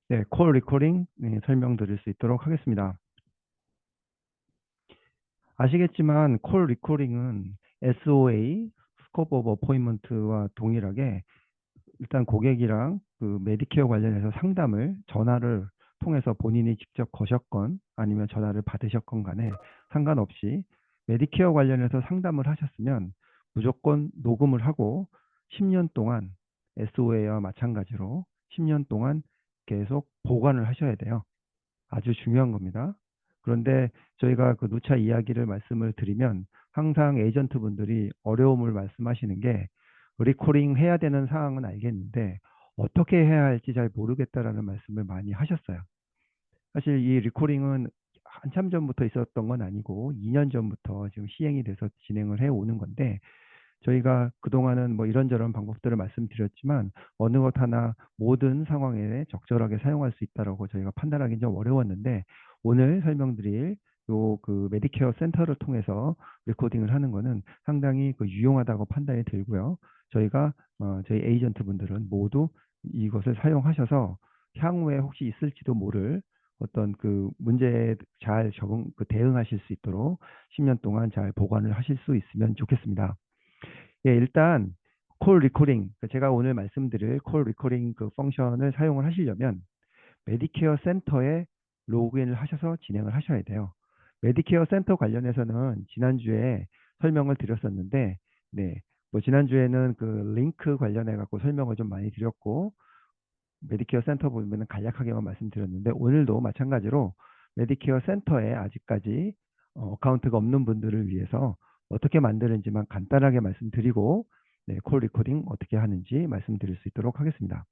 네, 콜 리코딩 설명드릴 수 있도록 하겠습니다. 아시겠지만 콜 리코딩은 SOA, 스코프 오브 어포인먼트와 동일하게 일단 고객이랑 그 메디케어 관련해서 상담을 전화를 통해서 본인이 직접 거셨건 아니면 전화를 받으셨건 간에 상관없이 메디케어 관련해서 상담을 하셨으면 무조건 녹음을 하고 10년 동안 SOA와 마찬가지로 10년 동안 계속 보관을 하셔야 돼요. 아주 중요한 겁니다. 그런데 저희가 그 누차 이야기를 말씀을 드리면 항상 에이전트 분들이 어려움을 말씀하시는 게 리코딩 해야 되는 상황은 알겠는데 어떻게 해야 할지 잘 모르겠다라는 말씀을 많이 하셨어요. 사실 이 리코딩은 한참 전부터 있었던 건 아니고 2년 전부터 지금 시행이 돼서 진행을 해 오는 건데 저희가 그동안은 뭐 이런저런 방법들을 말씀드렸지만 어느 것 하나 모든 상황에 적절하게 사용할 수 있다라고 저희가 판단하기 좀 어려웠는데 오늘 설명드릴 요 그 메디케어 센터를 통해서 레코딩을 하는 거는 상당히 그 유용하다고 판단이 들고요. 저희가 저희 에이전트 분들은 모두 이것을 사용하셔서 향후에 혹시 있을지도 모를 어떤 그 문제에 잘 대응하실 수 있도록 10년 동안 잘 보관을 하실 수 있으면 좋겠습니다. 예, 일단 콜 리코딩, 제가 오늘 말씀드릴 콜 리코딩 그 펑션을 사용을 하시려면 메디케어 센터에 로그인을 하셔서 진행을 하셔야 돼요. 메디케어 센터 관련해서는 지난주에 설명을 드렸었는데, 네, 뭐 지난주에는 그 링크 관련해 갖고 설명을 좀 많이 드렸고, 메디케어 센터 보면은 간략하게만 말씀드렸는데, 오늘도 마찬가지로 메디케어 센터에 아직까지 어카운트가 없는 분들을 위해서 어떻게 만드는지만 간단하게 말씀드리고, 네, 콜 리코딩 어떻게 하는지 말씀드릴 수 있도록 하겠습니다.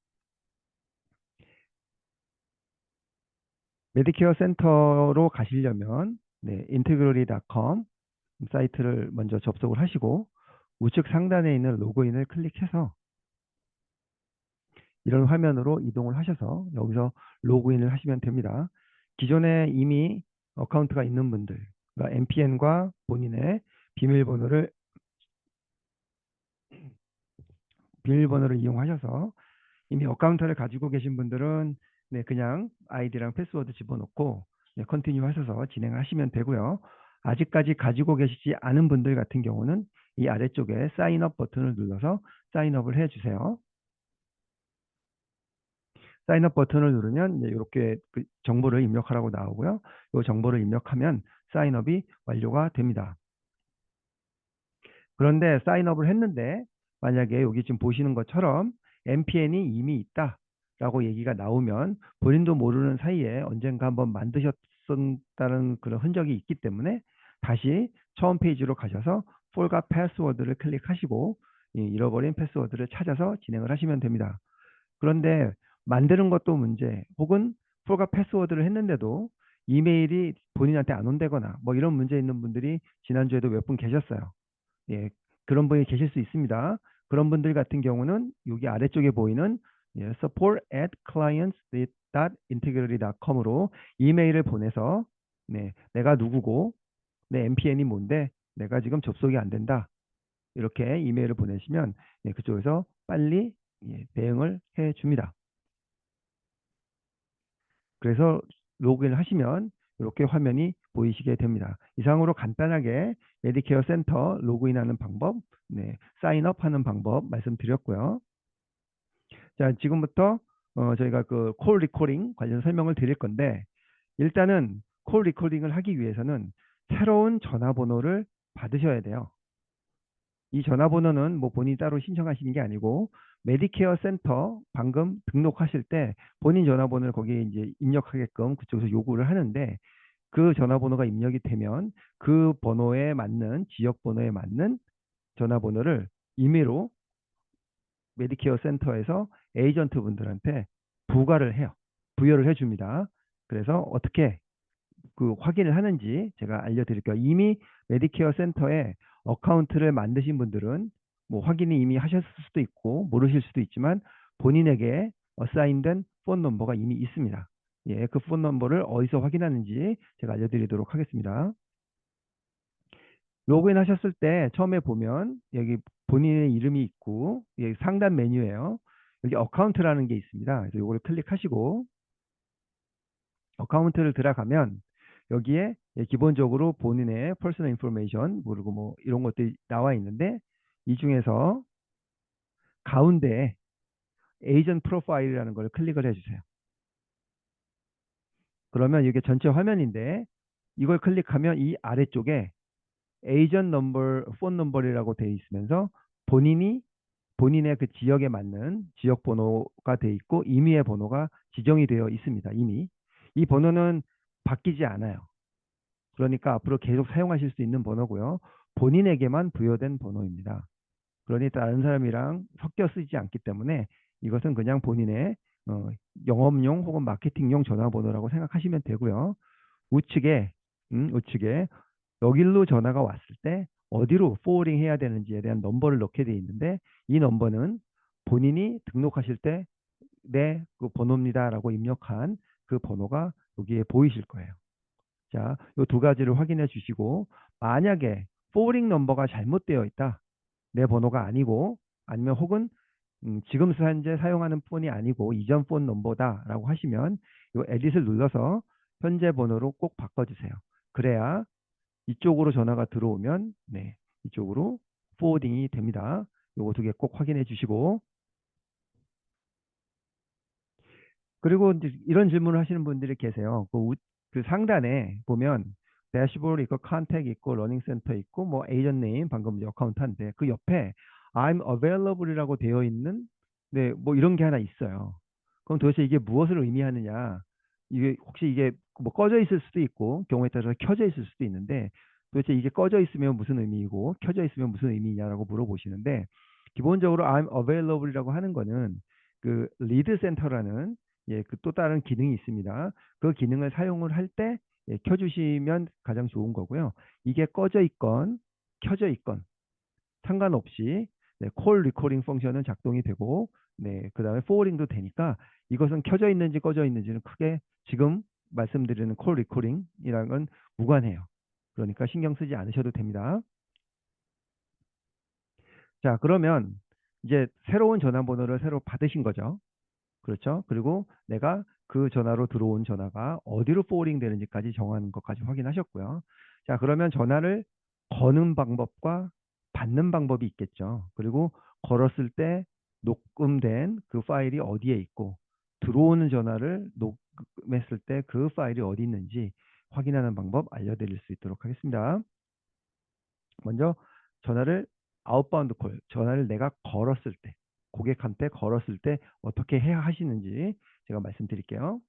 메디케어 센터로 가시려면 네, integrity.com 사이트를 먼저 접속을 하시고 우측 상단에 있는 로그인을 클릭해서 이런 화면으로 이동을 하셔서 여기서 로그인을 하시면 됩니다. 기존에 이미 어카운트가 있는 분들, 그러니까 MPN과 본인의 비밀번호를 비밀번호를 이용하셔서 이미 어카운트를 가지고 계신 분들은 네, 그냥 아이디랑 패스워드 집어넣고 네, 컨티뉴 하셔서 진행을 하시면 되고요. 아직까지 가지고 계시지 않은 분들 같은 경우는 이 아래쪽에 사인업 버튼을 눌러서 사인업을 해주세요. 사인업 버튼을 누르면 이렇게 그 정보를 입력하라고 나오고요. 이 정보를 입력하면 사인업이 완료가 됩니다. 그런데 사인업을 했는데 만약에 여기 지금 보시는 것처럼 MPN이 이미 있다라고 얘기가 나오면 본인도 모르는 사이에 언젠가 한번 만드셨다는 그런 흔적이 있기 때문에 다시 처음 페이지로 가셔서 forgot 패스워드를 클릭하시고 잃어버린 패스워드를 찾아서 진행을 하시면 됩니다. 그런데 만드는 것도 문제 혹은 forgot 패스워드를 했는데도 이메일이 본인한테 안 온다거나 뭐 이런 문제 있는 분들이 지난주에도 몇 분 계셨어요. 예, 그런 분이 계실 수 있습니다. 그런 분들 같은 경우는 여기 아래쪽에 보이는 support at clients.integrity.com으로 이메일을 보내서 네, 내가 누구고 내 MPN이 뭔데 내가 지금 접속이 안 된다. 이렇게 이메일을 보내시면 그쪽에서 빨리 대응을 해 줍니다. 그래서 로그인을 하시면 이렇게 화면이 보이시게 됩니다. 이상으로 간단하게 메디케어 센터 로그인하는 방법, 네, 사인업 하는 방법 말씀드렸고요. 자, 지금부터 저희가 그 콜 리코딩 관련 설명을 드릴 건데 일단은 콜 리코딩을 하기 위해서는 새로운 전화번호를 받으셔야 돼요. 이 전화번호는 뭐 본인이 따로 신청하시는 게 아니고 메디케어 센터 방금 등록하실 때 본인 전화번호를 거기에 이제 입력하게끔 그쪽에서 요구를 하는데 그 전화번호가 입력이 되면 그 번호에 맞는 지역 번호에 맞는 전화번호를 임의로 메디케어 센터에서 에이전트 분들한테 부과를 해요. 부여를 해줍니다. 그래서 어떻게 그 확인을 하는지 제가 알려드릴게요. 이미 메디케어 센터에 어카운트를 만드신 분들은 뭐 확인이 이미 하셨을 수도 있고 모르실 수도 있지만 본인에게 어사인된 폰 넘버가 이미 있습니다. 예, 그 폰 넘버를 어디서 확인하는지 제가 알려드리도록 하겠습니다. 로그인 하셨을 때 처음에 보면 여기 본인의 이름이 있고 여기 상단 메뉴에요. 여기 어카운트라는 게 있습니다. 그래서 이거를 클릭하시고 어카운트를 들어가면 여기에 기본적으로 본인의 퍼스널 인포메이션 모르고 뭐 이런 것들이 나와 있는데 이 중에서 가운데 에이전트 프로파일이라는 걸 클릭을 해주세요. 그러면 이게 전체 화면인데 이걸 클릭하면 이 아래쪽에 에이전트 넘버, 폰 넘버라고 되어 있으면서 본인의 그 지역에 맞는 지역 번호가 되어 있고 임의의 번호가 지정이 되어 있습니다. 이미 이 번호는 바뀌지 않아요. 그러니까 앞으로 계속 사용하실 수 있는 번호고요. 본인에게만 부여된 번호입니다. 그러니 다른 사람이랑 섞여 쓰지 않기 때문에 이것은 그냥 본인의 어, 영업용 혹은 마케팅용 전화번호라고 생각하시면 되고요. 우측에 우측에 여길로 전화가 왔을 때 어디로 포워딩 해야 되는지에 대한 넘버를 넣게 돼 있는데 이 넘버는 본인이 등록하실 때 내 그 번호입니다라고 입력한 그 번호가 여기에 보이실 거예요. 자, 이 두 가지를 확인해 주시고 만약에 포워딩 넘버가 잘못되어 있다. 내 번호가 아니고 아니면 혹은 지금 현재 사용하는 폰이 아니고 이전 폰 넘버다라고 하시면 이 에딧을 눌러서 현재 번호로 꼭 바꿔주세요. 그래야 이쪽으로 전화가 들어오면 네, 이쪽으로 포워딩이 됩니다. 요거 두 개 꼭 확인해 주시고 그리고 이제 이런 질문을 하시는 분들이 계세요. 그 상단에 보면 대시보드 있고 컨택 있고 러닝 센터 있고 뭐 에이전 네임 방금 이제 어카운트 한데 그 옆에 I'm available이라고 되어 있는 네, 뭐 이런 게 하나 있어요. 그럼 도대체 이게 무엇을 의미하느냐? 이게 혹시 이게 뭐 꺼져 있을 수도 있고 경우에 따라서 켜져 있을 수도 있는데 도대체 이게 꺼져 있으면 무슨 의미이고 켜져 있으면 무슨 의미냐라고 물어보시는데 기본적으로 I'm available이라고 하는 거는 그 리드 센터라는 그 또 다른 기능이 있습니다. 그 기능을 사용을 할 때 켜주시면 가장 좋은 거고요. 이게 꺼져 있건 켜져 있건 상관없이 콜 리코딩 펑션은 작동이 되고 그 다음에 포워딩도 되니까 이것은 켜져 있는지 꺼져 있는지는 크게 지금 말씀드리는 콜 리코딩이라는 건 무관해요. 그러니까 신경 쓰지 않으셔도 됩니다. 자, 그러면 이제 새로운 전화번호를 새로 받으신 거죠. 그렇죠. 그리고 내가 그 전화로 들어온 전화가 어디로 포워딩 되는지까지 정하는 것까지 확인하셨고요. 자, 그러면 전화를 거는 방법과 받는 방법이 있겠죠. 그리고 걸었을 때 녹음된 그 파일이 어디에 있고 들어오는 전화를 녹음했을 때 그 파일이 어디 있는지 확인하는 방법 알려드릴 수 있도록 하겠습니다. 먼저 전화를 아웃바운드 콜, 전화를 내가 걸었을 때, 고객한테 걸었을 때 어떻게 해야 하시는지 제가 말씀드릴게요.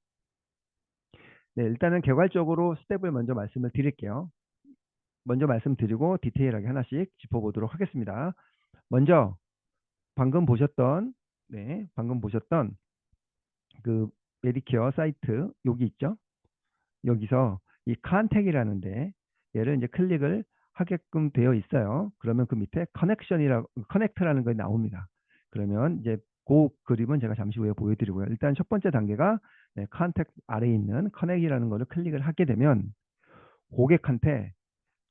네, 일단은 개괄적으로 스텝을 먼저 말씀을 드릴게요. 먼저 말씀드리고 디테일하게 하나씩 짚어보도록 하겠습니다. 먼저 방금 보셨던 방금 보셨던 그 메디케어 사이트 여기 있죠? 여기서 이 컨택이라는데 얘를 이제 클릭을 하게끔 되어 있어요. 그러면 그 밑에 커넥트라는 게 나옵니다. 그러면 이제 그 그림은 제가 잠시 후에 보여드리고요. 일단 첫 번째 단계가 컨택 아래에 있는 커넥이라는 거를 클릭을 하게 되면 고객한테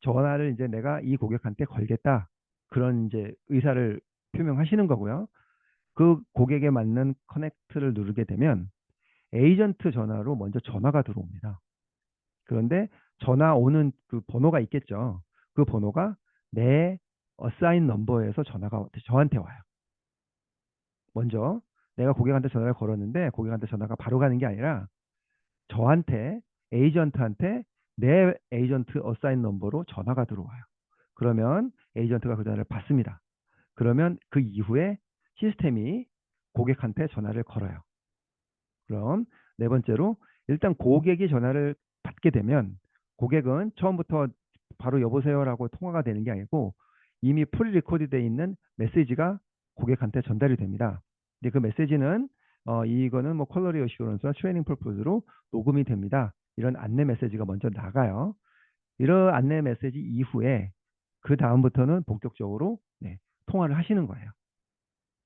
전화를 이제 내가 이 고객한테 걸겠다. 그런 이제 의사를 표명하시는 거고요. 그 고객에 맞는 커넥트를 누르게 되면 에이전트 전화로 먼저 전화가 들어옵니다. 그런데 전화 오는 그 번호가 있겠죠. 그 번호가 내 어사인 넘버에서 전화가 저한테 와요. 먼저 내가 고객한테 전화를 걸었는데 고객한테 전화가 바로 가는 게 아니라 저한테 에이전트한테 내 에이전트 어사인 넘버로 전화가 들어와요. 그러면 에이전트가 그 전화를 받습니다. 그러면 그 이후에 시스템이 고객한테 전화를 걸어요. 그럼 네 번째로 일단 고객이 전화를 받게 되면 고객은 처음부터 바로 여보세요라고 통화가 되는 게 아니고 이미 프리 리코드 되어 있는 메시지가 고객한테 전달이 됩니다. 근데 그 메시지는 이거는 뭐 퀄러리 어슈런스와 트레이닝 퍼포즈로 녹음이 됩니다. 이런 안내 메시지가 먼저 나가요. 이런 안내 메시지 이후에 그 다음부터는 본격적으로 통화를 하시는 거예요.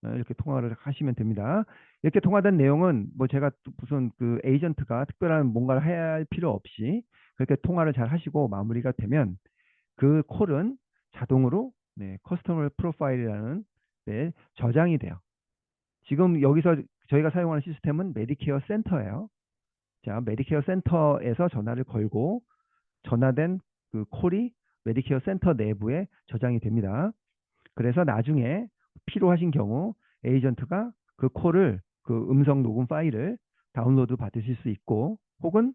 이렇게 통화를 하시면 됩니다. 이렇게 통화된 내용은 뭐 제가 무슨 그 에이전트가 특별한 뭔가를 해야 할 필요 없이 그렇게 통화를 잘 하시고 마무리가 되면 그 콜은 자동으로 커스터머 프로파일이라는 저장이 돼요. 지금 여기서 저희가 사용하는 시스템은 메디케어 센터예요. 자, 메디케어 센터에서 전화를 걸고 전화된 그 콜이 메디케어 센터 내부에 저장이 됩니다. 그래서 나중에 필요하신 경우 에이전트가 그 콜을 그 음성 녹음 파일을 다운로드 받으실 수 있고 혹은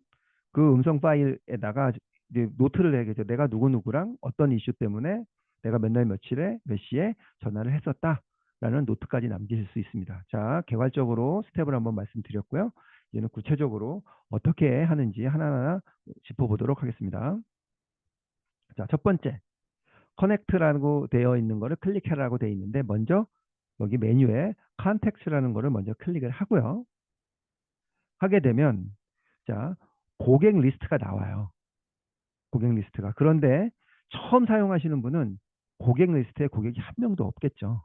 그 음성 파일에다가 이제 노트를 내겠죠. 내가 누구누구랑 어떤 이슈 때문에 내가 몇 날 며칠에 몇 시에 전화를 했었다라는 노트까지 남기실 수 있습니다. 자, 개괄적으로 스텝을 한번 말씀드렸고요. 이제는 구체적으로 어떻게 하는지 하나하나 짚어보도록 하겠습니다. 자, 첫 번째, 커넥트라고 되어 있는 거를 클릭해라고 되어 있는데 먼저 여기 메뉴에 컨택트라는 거를 먼저 클릭을 하고요. 하게 되면 자, 고객 리스트가 나와요. 고객 리스트가. 그런데 처음 사용하시는 분은 고객 리스트에 고객이 한 명도 없겠죠.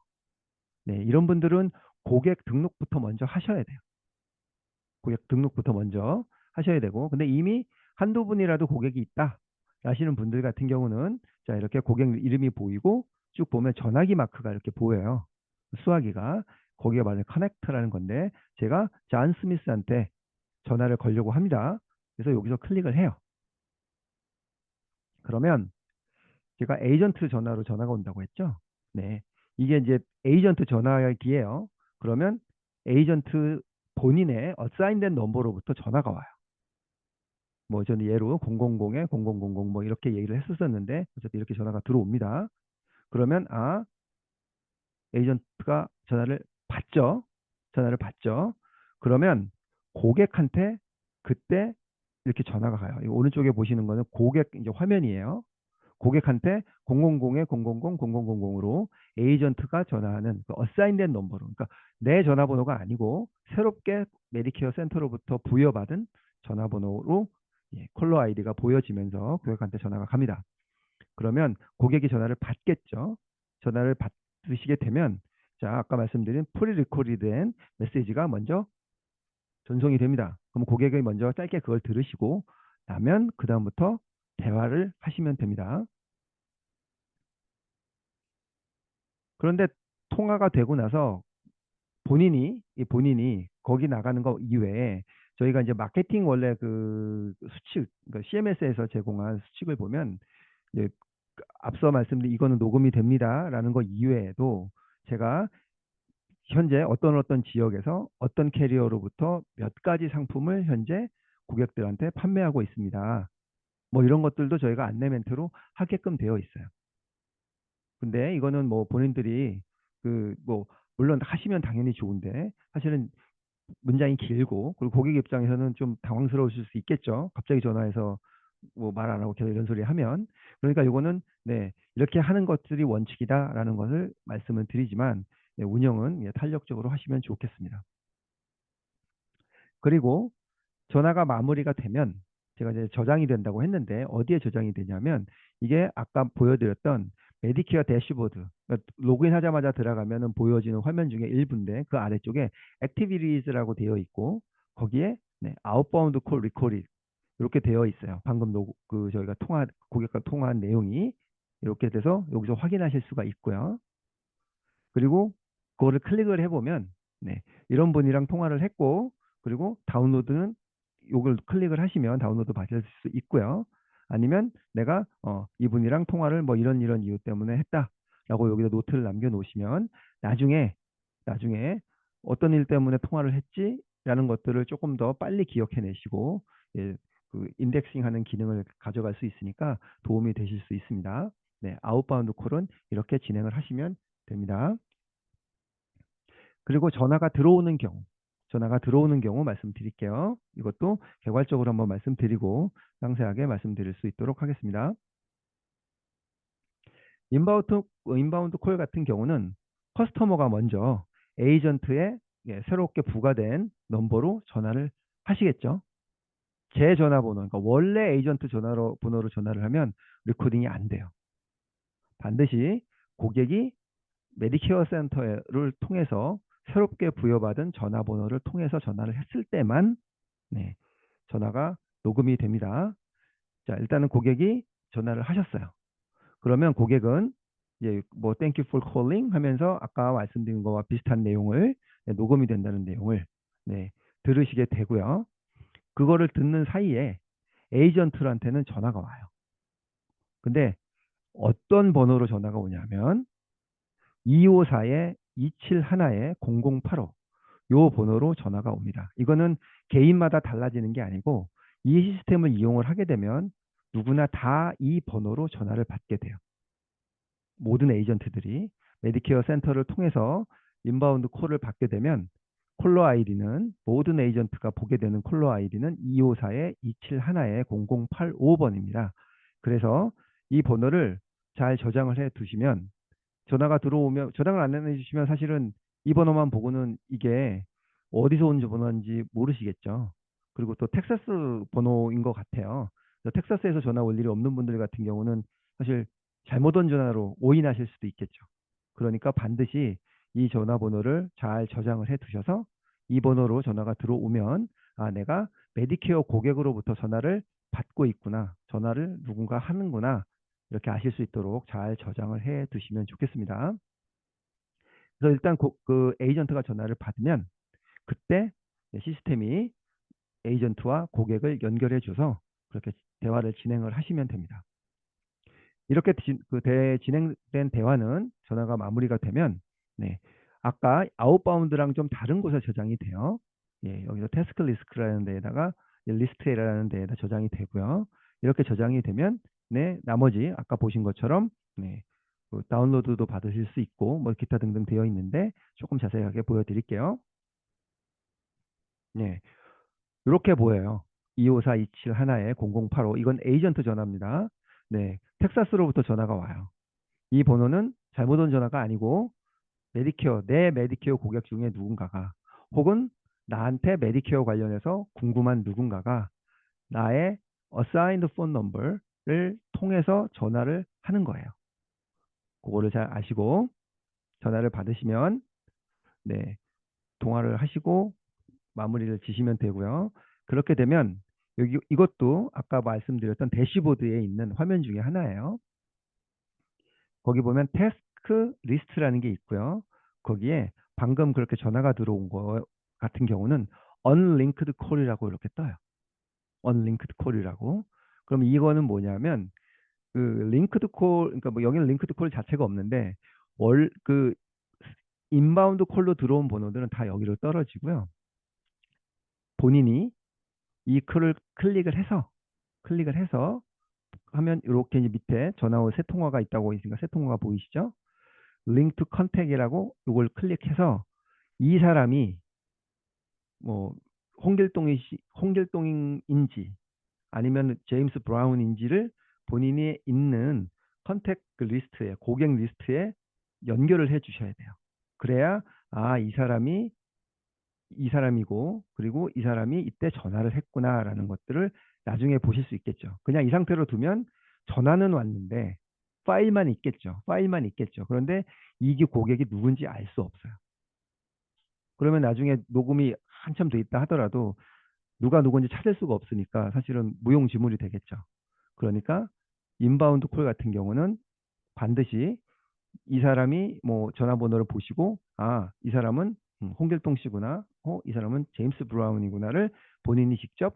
네, 이런 분들은 고객 등록부터 먼저 하셔야 돼요. 고객 등록부터 먼저 하셔야 되고, 근데 이미 한두 분이라도 고객이 있다 하시는 분들 같은 경우는 자, 이렇게 고객 이름이 보이고 쭉 보면 전화기 마크가 이렇게 보여요. 수화기가 거기가 바로 커넥트라는 건데 제가 잔 스미스한테 전화를 걸려고 합니다. 그래서 여기서 클릭을 해요. 그러면 제가 에이전트 전화로 전화가 온다고 했죠. 네, 이게 이제 에이전트 전화기예요. 그러면 에이전트 본인의 어사인된 넘버로부터 전화가 와요. 뭐 저는 예로 000에 0000 뭐 이렇게 얘기를 했었는데 어쨌든 이렇게 전화가 들어옵니다. 그러면 에이전트가 전화를 받죠. 전화를 받죠. 그러면 고객한테 그때 이렇게 전화가 가요. 이 오른쪽에 보시는 거는 고객 이제 화면이에요. 고객한테 000에 000 0000으로 에이전트가 전화하는 그 어사인된 넘버로, 그러니까 내 전화번호가 아니고 새롭게 메디케어 센터로부터 부여받은 전화번호로 콜러 아이디가 보여지면서 고객한테 전화가 갑니다. 그러면 고객이 전화를 받겠죠. 전화를 받으시게 되면 자, 아까 말씀드린 프리 리코디된 메시지가 먼저 전송이 됩니다. 그럼 고객이 먼저 짧게 그걸 들으시고 나면 그 다음부터 대화를 하시면 됩니다. 그런데 통화가 되고 나서 본인이 거기 나가는 거 이외에 저희가 이제 마케팅 원래 그 수칙, 그러니까 CMS에서 제공한 수칙을 보면 이제 앞서 말씀드린 이거는 녹음이 됩니다라는 거 이외에도 제가 현재 어떤 지역에서 어떤 캐리어로부터 몇 가지 상품을 현재 고객들한테 판매하고 있습니다. 뭐 이런 것들도 저희가 안내 멘트로 하게끔 되어 있어요. 근데 이거는 뭐 본인들이 그 뭐 물론 하시면 당연히 좋은데 사실은 문장이 길고 그리고 고객 입장에서는 좀 당황스러우실 수 있겠죠. 갑자기 전화해서 뭐 말 안 하고 계속 이런 소리 하면. 그러니까 이거는 네, 이렇게 하는 것들이 원칙이다라는 것을 말씀을 드리지만 네, 운영은 탄력적으로 하시면 좋겠습니다. 그리고 전화가 마무리가 되면 제가 이제 저장이 된다고 했는데 어디에 저장이 되냐면 이게 아까 보여드렸던 메디케어 대시보드, 그러니까 로그인 하자마자 들어가면 보여지는 화면 중에 일부인데 그 아래쪽에 액티비티즈라고 되어 있고 거기에 네, 아웃바운드 콜 리콜이 이렇게 되어 있어요. 방금 그 저희가 고객과 통화한 내용이 이렇게 돼서 여기서 확인하실 수가 있고요. 그리고 그거를 클릭을 해보면 네, 이런 분이랑 통화를 했고 그리고 다운로드는 요걸 클릭을 하시면 다운로드 받을 수 있고요. 아니면 내가 이분이랑 통화를 뭐 이런 이유 때문에 했다라고 여기다 노트를 남겨 놓으시면 나중에 어떤 일 때문에 통화를 했지라는 것들을 조금 더 빨리 기억해 내시고 예, 그 인덱싱하는 기능을 가져갈 수 있으니까 도움이 되실 수 있습니다. 네, 아웃바운드 콜은 이렇게 진행을 하시면 됩니다. 그리고 전화가 들어오는 경우 말씀드릴게요. 이것도 개괄적으로 한번 말씀드리고 상세하게 말씀드릴 수 있도록 하겠습니다. 인바운드 콜 같은 경우는 커스터머가 먼저 에이전트에 새롭게 부과된 넘버로 전화를 하시겠죠. 제 전화번호, 그러니까 원래 에이전트 번호로 전화를 하면 리코딩이 안 돼요. 반드시 고객이 메디케어 센터를 통해서 새롭게 부여받은 전화번호를 통해서 전화를 했을 때만 네, 전화가 녹음이 됩니다. 자, 일단은 고객이 전화를 하셨어요. 그러면 고객은 이제 뭐 Thank you for calling 하면서 아까 말씀드린 거와 비슷한 내용을 녹음이 된다는 내용을 네, 들으시게 되고요. 그거를 듣는 사이에 에이전트한테는 전화가 와요. 근데 어떤 번호로 전화가 오냐면 254-271-0085 요 번호로 전화가 옵니다. 이거는 개인마다 달라지는 게 아니고 이 시스템을 이용을 하게 되면 누구나 다 이 번호로 전화를 받게 돼요. 모든 에이전트들이 메디케어 센터를 통해서 인바운드 콜을 받게 되면 콜러 아이디는 모든 에이전트가 보게 되는 콜러 아이디는 254-271-0085번입니다. 그래서 이 번호를 잘 저장을 해 두시면 전화가 들어오면 저장을 안 해주시면 사실은 이 번호만 보고는 이게 어디서 온 번호인지 모르시겠죠. 그리고 또 텍사스 번호인 것 같아요. 그래서 텍사스에서 전화 올 일이 없는 분들 같은 경우는 사실 잘못 온 전화로 오인하실 수도 있겠죠. 그러니까 반드시 이 전화번호를 잘 저장을 해 두셔서 이 번호로 전화가 들어오면 아, 내가 메디케어 고객으로부터 전화를 받고 있구나. 전화를 누군가 하는구나. 이렇게 아실 수 있도록 잘 저장을 해 두시면 좋겠습니다. 그래서 일단 그 에이전트가 전화를 받으면 그때 시스템이 에이전트와 고객을 연결해 줘서 그렇게 대화를 진행을 하시면 됩니다. 이렇게 진행된 대화는 전화가 마무리가 되면 네, 아까 아웃바운드랑 좀 다른 곳에 저장이 돼요. 예, 여기서 태스크 리스크라는 데에다가 리스트라는 데에다 저장이 되고요. 이렇게 저장이 되면 네, 나머지 아까 보신 것처럼 네, 그 다운로드도 받으실 수 있고 뭐 기타 등등 되어 있는데 조금 자세하게 보여드릴게요. 네, 이렇게 보여요. 254-27 하나에 0085 이건 에이전트 전화입니다. 네, 텍사스로부터 전화가 와요. 이 번호는 잘못 온 전화가 아니고 메디케어, 내 메디케어 고객 중에 누군가가 혹은 나한테 메디케어 관련해서 궁금한 누군가가 나의 assigned phone number를 통해서 전화를 하는 거예요. 그거를 잘 아시고 전화를 받으시면 네, 통화를 하시고 마무리를 지시면 되고요. 그렇게 되면 여기 이것도 아까 말씀드렸던 대시보드에 있는 화면 중에 하나예요. 거기 보면 태스크 리스트라는 게 있고요. 거기에 방금 그렇게 전화가 들어온 거 같은 경우는 unlinked call이라고 이렇게 떠요. unlinked call이라고. 그럼 이거는 뭐냐면 그 linked call, 그러니까 뭐 여기는 linked call 자체가 없는데 그 인바운드 콜로 들어온 번호들은 다 여기로 떨어지고요. 본인이 이 콜을 클릭을 해서 하면 이렇게 이제 밑에 전화 올 새 통화가 있다고 있으니까 새 통화가 보이시죠? 링크 컨택이라고 이걸 클릭해서 이 사람이 뭐 홍길동인지 아니면 제임스 브라운인지를 본인이 있는 컨택 리스트에 고객 리스트에 연결을 해 주셔야 돼요. 그래야 아, 이 사람이고 그리고 이 사람이 이때 전화를 했구나라는 것들을 나중에 보실 수 있겠죠. 그냥 이 상태로 두면 전화는 왔는데 파일만 있겠죠. 파일만 있겠죠. 그런데 이게 고객이 누군지 알 수 없어요. 그러면 나중에 녹음이 한참 돼 있다 하더라도 누가 누군지 찾을 수가 없으니까 사실은 무용지물이 되겠죠. 그러니까 인바운드 콜 같은 경우는 반드시 이 사람이 뭐 전화번호를 보시고 아, 이 사람은 홍길동 씨구나. 이 사람은 제임스 브라운이구나를 본인이 직접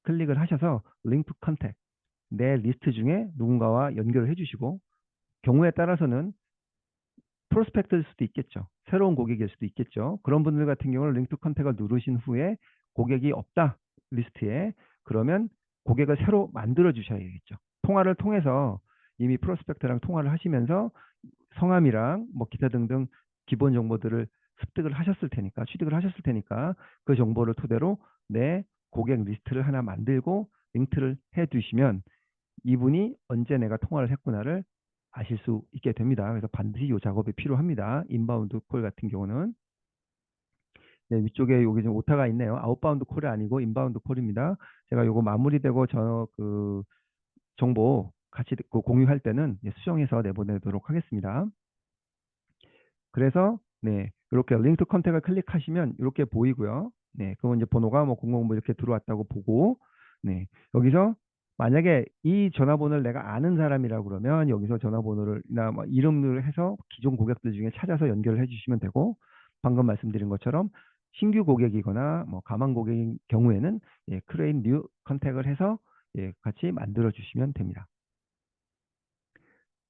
클릭을 하셔서 링크 컨택 내 리스트 중에 누군가와 연결을 해주시고 경우에 따라서는 프로스펙트일 수도 있겠죠. 새로운 고객일 수도 있겠죠. 그런 분들 같은 경우는 링크 컨택을 누르신 후에 고객이 없다 리스트에 그러면 고객을 새로 만들어 주셔야겠죠. 통화를 통해서 이미 프로스펙트랑 통화를 하시면서 성함이랑 뭐 기타 등등 기본 정보들을 습득을 하셨을 테니까 취득을 하셨을 테니까 그 정보를 토대로 내 고객 리스트를 하나 만들고 링크를 해 두시면 이분이 언제 내가 통화를 했구나를 아실 수 있게 됩니다. 그래서 반드시 이 작업이 필요합니다. 인바운드 콜 같은 경우는 네, 위쪽에 여기 좀 오타가 있네요. 아웃바운드 콜이 아니고 인바운드 콜입니다. 제가 요거 마무리되고 저 그 정보 같이 공유할 때는 수정해서 내보내도록 하겠습니다. 그래서 네, 이렇게 링크 컨택을 클릭하시면 이렇게 보이고요. 네, 그건 이제 번호가 뭐 000 이렇게 들어왔다고 보고 네, 여기서 만약에 이 전화번호를 내가 아는 사람이라고 그러면 여기서 전화번호를나 뭐 이름을 해서 기존 고객들 중에 찾아서 연결을 해주시면 되고 방금 말씀드린 것처럼 신규 고객이거나 뭐 가망 고객인 경우에는 예, create new contact을 해서 예, 같이 만들어 주시면 됩니다.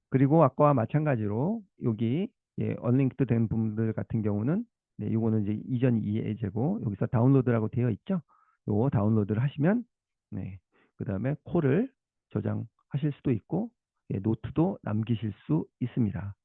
그리고 아까와 마찬가지로 여기 예, 언링크드 된 분들 같은 경우는 네, 이거는 이제 이전 이해제고 여기서 다운로드라고 되어 있죠. 요거 다운로드를 하시면 네, 그 다음에 콜을 저장하실 수도 있고 예, 노트도 남기실 수 있습니다.